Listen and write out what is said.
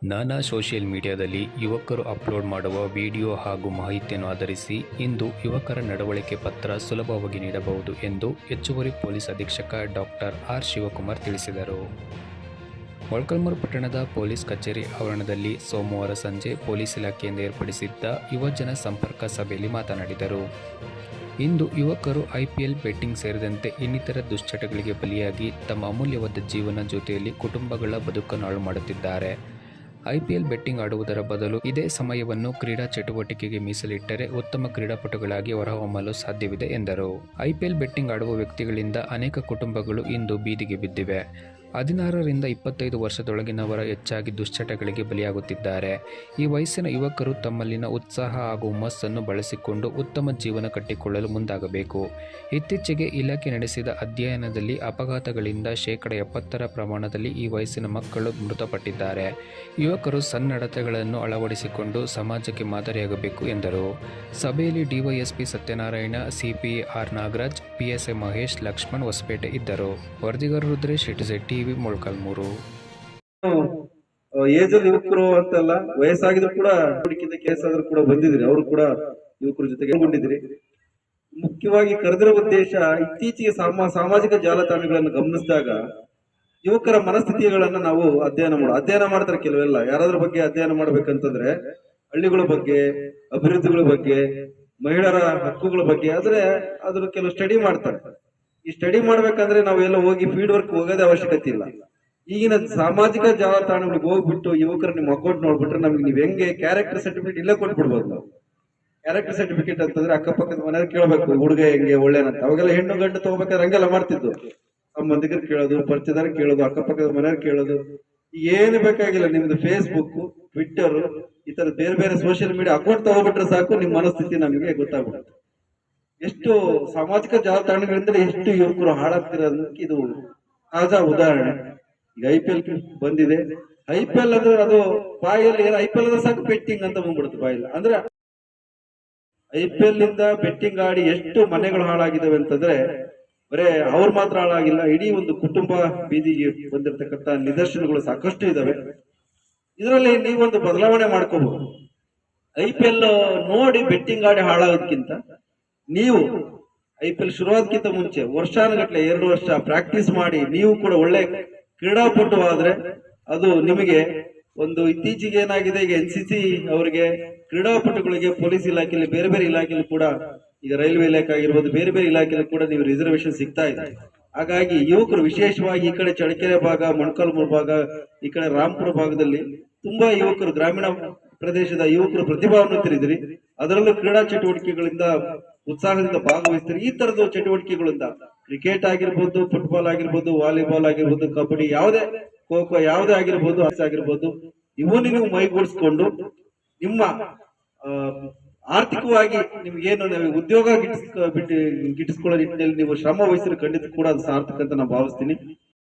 ನಾನಾ ಸೋಷಿಯಲ್ ಮೀಡಿಯಾದಲ್ಲಿ ಯುವಕರು ಅಪ್ಲೋಡ್ ಮಾಡುವ ವಿಡಿಯೋ ಹಾಗೂ ಮಾಹಿತಿಯನ್ನು ಆಧರಿಸಿ ಇಂದು ಯುವಕರ ನಡವಳಿಕೆ ಪತ್ರ ಸುಲಭವಾಗಿ ನೀಡಬಹುದು ಎಂದು ಹೆಚ್ಚುವರಿ ಪೊಲೀಸ್ ಅಧೀಕ್ಷಕ ಡಾಕ್ಟರ್ ಆರ್ ಶಿವಕುಮಾರ್ ತಿಳಿಸಿದರು. ಮೊಳಕಾಲ್ಮೂರು ಪಟ್ಟಣದ ಪೊಲೀಸ್ ಕಚೇರಿ ಆವರಣದಲ್ಲಿ ಸೋಮವಾರ ಸಂಜೆ ಪೊಲೀಸ್ ಇಲಾಖೆಯಿಂದ ಏರ್ಪಡಿಸಿದ್ದ ಯುವಜನ ಸಂಪರ್ಕ ಸಭೆಯಲ್ಲಿ ಮಾತನಾಡಿದರು. ಇಂದು ಯುವಕರು ಐಪಿಎಲ್ ಬೆಟ್ಟಿಂಗ್ ಸೇರಿದಂತೆ ಇನ್ನಿತರ ದುಶ್ಚಟಗಳಿಗೆ ಬಲಿಯಾಗಿ ತಮ್ಮ ಅಮೂಲ್ಯವಾದ ಜೀವನ ಜೊತೆಯಲ್ಲಿ ಕುಟುಂಬಗಳ ಬದುಕನ್ನು ಹಾಳು ಮಾಡುತ್ತಿದ್ದಾರೆ. ಐಪಿಎಲ್ ಬೆಟ್ಟಿಂಗ್ ಆಡುವುದರ ಬದಲು ಇದೇ ಸಮಯವನ್ನು ಕ್ರೀಡಾ ಚಟುವಟಿಕೆಗೆ ಮೀಸಲಿಟ್ಟರೆ ಉತ್ತಮ ಕ್ರೀಡಾಪಟುಗಳಾಗಿ ಹೊರಹೊಮ್ಮಲು ಸಾಧ್ಯವಿದೆ ಎಂದರು. ಐಪಿಎಲ್ ಬೆಟ್ಟಿಂಗ್ ಆಡುವ ವ್ಯಕ್ತಿಗಳಿಂದ ಅನೇಕ ಕುಟುಂಬಗಳು ಇಂದು ಬೀದಿಗೆ ಬಿದ್ದಿವೆ. 16 ರಿಂದ 25 ವರ್ಷದೊಳಗಿನವರ ಹೆಚ್ಚಾಗಿ ದುಶ್ಚಟಗಳಿಗೆ ಬಲಿಯಾಗುತ್ತಿದ್ದಾರೆ. ಈ ವಯಸ್ಸಿನ ಯುವಕರು ತಮ್ಮಲ್ಲಿನ ಉತ್ಸಾಹ ಹಾಗೂ ಹುಮ್ಮಸ್ಸನ್ನು ಬಳಸಿಕೊಂಡು ಉತ್ತಮ ಜೀವನ ಕಟ್ಟಿಕೊಳ್ಳಲು ಮುಂದಾಗಬೇಕು. ಇತ್ತೀಚೆಗೆ ಇಲಾಖೆ ನಡೆಸಿದ ಅಧ್ಯಯನದಲ್ಲಿ ಅಪಘಾತಗಳಿಂದ 70% ಪ್ರಮಾಣದಲ್ಲಿ ಈ ವಯಸ್ಸಿನ ಮಕ್ಕಳು ಮೃತಪಟ್ಟಿದ್ದಾರೆ. ಯುವಕರು ಸನ್ನಡತೆಗಳನ್ನು ಅಳವಡಿಸಿಕೊಂಡು ಸಮಾಜಕ್ಕೆ ಮಾದರಿಯಾಗಬೇಕು ಎಂದರು. ಸಭೆಯಲ್ಲಿ DYSP Satyanarayana, CPI R Nagaraj, PSI Mahesh, Lakshman Hosapete ಇದ್ದರು. ವರದಿಗಾರ ರುದ್ರೇಶ್, ಟಿವಿ ಮೊಳಕಾಲ್ಮೂರು. ಏಜಲ್ಲಿ ಯುವಕರು ಅಂತಲ್ಲ, ವಯಸ್ಸಾಗಿದ್ರು ಕೂಡ ಹುಡುಕಿದ ಕೇಸ್ ಆದ್ರೂ ಕೂಡ ಬಂದಿದ್ರಿ, ಅವರು ಕೂಡ ಯುವಕರ ಜೊತೆಗೆ ಗೊಂಡಿದ್ರಿ. ಮುಖ್ಯವಾಗಿ ಕರೆದಿರೋ ಉದ್ದೇಶ, ಇತ್ತೀಚೆಗೆ ಸಾಮಾಜಿಕ ಜಾಲತಾಣಗಳನ್ನು ಗಮನಿಸಿದಾಗ ಯುವಕರ ಮನಸ್ಥಿತಿಗಳನ್ನ ನಾವು ಅಧ್ಯಯನ ಮಾಡ್ತಾರೆ. ಕೆಲವೆಲ್ಲ ಯಾರಾದ್ರ ಬಗ್ಗೆ ಅಧ್ಯಯನ ಮಾಡ್ಬೇಕಂತಂದ್ರೆ ಹಳ್ಳಿಗಳ ಬಗ್ಗೆ, ಅಭಿವೃದ್ಧಿಗಳ ಬಗ್ಗೆ, ಮಹಿಳೆಯರ ಹಕ್ಕುಗಳ ಬಗ್ಗೆ ಅದ್ರ ಕೆಲವು ಸ್ಟಡಿ ಮಾಡ್ತಾರೆ. ಈ ಸ್ಟಡಿ ಮಾಡ್ಬೇಕಂದ್ರೆ ನಾವೆಲ್ಲ ಹೋಗಿ ಫೀಲ್ಡ್ ವರ್ಕ್ ಹೋಗೋದೇ ಅವಶ್ಯಕತೆ ಇಲ್ಲ. ಈಗಿನ ಸಾಮಾಜಿಕ ಜಾಲತಾಣಗಳಿಗೆ ಹೋಗ್ಬಿಟ್ಟು ಯುವಕರು ನಿಮ್ಮ ಅಕೌಂಟ್ ನೋಡ್ಬಿಟ್ರೆ ನಮ್ಗೆ ನೀವ್ ಹೆಂಗೆ ಕ್ಯಾರೆಕ್ಟರ್ ಸರ್ಟಿಫಿಕೇಟ್ ಇಲ್ಲೇ ಕೊಟ್ಬಿಡ್ಬೋದು. ನಾವು ಕ್ಯಾರೆಕ್ಟರ್ ಸರ್ಟಿಫಿಕೇಟ್ ಅಂತಂದ್ರೆ ಅಕ್ಕಪಕ್ಕದ ಮನೆಯವ್ರು ಕೇಳಬೇಕು, ಹುಡುಗ ಹೆಂಗೆ ಒಳ್ಳೇನಂತ. ಅವಾಗೆಲ್ಲ ಹೆಣ್ಣು ಗಂಡು ತಗೋಬೇಕಾದ್ರೆ ಹಂಗೆಲ್ಲ ಮಾಡ್ತಿದ್ವು. ಸಂಬಂಧಿಕರು ಕೇಳೋದು, ಪರಿಚಯದಾರ ಕೇಳೋದು, ಅಕ್ಕಪಕ್ಕದ ಮನೆಯವ್ರು ಕೇಳೋದು. ಏನು ಬೇಕಾಗಿಲ್ಲ, ನಿಮ್ದು ಫೇಸ್ಬುಕ್, ಟ್ವಿಟ್ಟರ್, ಈ ತರ ಬೇರೆ ಬೇರೆ ಸೋಷಿಯಲ್ ಮೀಡಿಯಾ ಅಕೌಂಟ್ ತಗೋಬಿಟ್ರೆ ಸಾಕು, ನಿಮ್ ಮನಸ್ಥಿತಿ ನಮಗೆ ಗೊತ್ತಾಗ್ಬಿಡುತ್ತೆ. ಎಷ್ಟು ಸಾಮಾಜಿಕ ಜಾಲತಾಣಗಳಿಂದ ಎಷ್ಟು ಯುವಕರು ಹಾಳಾಗ್ತಿರೋದಕ್ಕೆ ಇದು ತಾಜಾ ಉದಾಹರಣೆ. ಈಗ ಐಪಿಎಲ್ ಬಂದಿದೆ. ಐಪಿಎಲ್ ಅಂದ್ರೆ ಅದು ಬಾಯಲ್ಲಿ ಐಪಿಎಲ್ ಅಂದ್ರೆ ಸಾಕು ಬೆಟ್ಟಿಂಗ್ ಅಂತ ಬಂದ್ಬಿಡುತ್ತೆ ಬಾಯಲ್ಲಿ. ಅಂದ್ರೆ ಐಪಿಎಲ್ ಇಂದ ಬೆಟ್ಟಿಂಗ್ ಆಡಿ ಎಷ್ಟು ಮನೆಗಳು ಹಾಳಾಗಿದ್ದಾವೆ ಅಂತಂದ್ರೆ ಬರೇ ಅವ್ರು ಮಾತ್ರ ಹಾಳಾಗಿಲ್ಲ, ಇಡೀ ಒಂದು ಕುಟುಂಬ ಬೀದಿಗೆ ಬಂದಿರತಕ್ಕಂತ ನಿದರ್ಶನಗಳು ಸಾಕಷ್ಟು ಇದಾವೆ. ಇದರಲ್ಲಿ ನೀವೊಂದು ಬದಲಾವಣೆ ಮಾಡ್ಕೋಬಹುದು. ಐಪಿಎಲ್ ನೋಡಿ ಬೆಟ್ಟಿಂಗ್ ಆಡಿ ಹಾಳಾಗೋದಕ್ಕಿಂತ ನೀವು ಐಪಿಎಲ್ ಶುರುವಾದಕ್ಕಿಂತ ಮುಂಚೆ ವರ್ಷಾನುಗಟ್ಲೆ 2 ವರ್ಷ ಪ್ರಾಕ್ಟೀಸ್ ಮಾಡಿ ನೀವು ಕೂಡ ಒಳ್ಳೆ ಕ್ರೀಡಾಪಟು ಆದ್ರೆ ಅದು ನಿಮಗೆ ಒಂದು ಇತ್ತೀಚೆಗೆ ಏನಾಗಿದೆ, ಈಗ NCC ಅವರಿಗೆ ಕ್ರೀಡಾಪಟುಗಳಿಗೆ ಪೊಲೀಸ್ ಇಲಾಖೆಯಲ್ಲಿ ಬೇರೆ ಬೇರೆ ಇಲಾಖೆಯಲ್ಲಿ ಕೂಡ, ಈಗ ರೈಲ್ವೆ ಇಲಾಖೆ ಆಗಿರ್ಬೋದು, ಬೇರೆ ಬೇರೆ ಇಲಾಖೆಯಲ್ಲಿ ಕೂಡ ನೀವು ರಿಸರ್ವೇಶನ್ ಸಿಗ್ತಾ ಇದೆ. ಹಾಗಾಗಿ ಯುವಕರು ವಿಶೇಷವಾಗಿ ಈ ಕಡೆ ಚಳ್ಳಕೆರೆ ಭಾಗ, ಮೊಳಕಾಲ್ಮೂರು ಭಾಗ, ಈ ಕಡೆ ರಾಂಪುರ ಭಾಗದಲ್ಲಿ ತುಂಬಾ ಯುವಕರು, ಗ್ರಾಮೀಣ ಪ್ರದೇಶದ ಯುವಕರು ಪ್ರತಿಭಾನ್ವಿತರಿದ್ರಿ. ಅದರಲ್ಲೂ ಕ್ರೀಡಾ ಚಟುವಟಿಕೆಗಳಿಂದ ಉತ್ಸಾಹದಿಂದ ಭಾಗವಹಿಸ್ತಾರೆ. ಈ ತರದ ಚಟುವಟಿಕೆಗಳಿಂದ ಕ್ರಿಕೆಟ್ ಆಗಿರ್ಬೋದು, ಫುಟ್ಬಾಲ್ ಆಗಿರ್ಬೋದು, ವಾಲಿಬಾಲ್ ಆಗಿರ್ಬೋದು, ಕಬಡ್ಡಿ, ಯಾವುದೇ ಖೋ ಖೋ ಯಾವುದೇ ಆಗಿರ್ಬೋದು, ಆಗಿರ್ಬೋದು, ಇವನು ನೀವು ಮೈಗೂಡಿಸ್ಕೊಂಡು ನಿಮ್ಮ ಆರ್ಥಿಕವಾಗಿ ನಿಮ್ಗೇನು ಉದ್ಯೋಗ ಗಿಟ್ಟಿಸ್ಕೊಳ್ಳೋ ನಿಟ್ಟಿನಲ್ಲಿ ನೀವು ಶ್ರಮ ವಹಿಸಿದ್ರೆ ಖಂಡಿತ ಕೂಡ ಅದು ಸಾರ್ಥಕ ಅಂತ ನಾನು ಭಾವಿಸ್ತೀನಿ.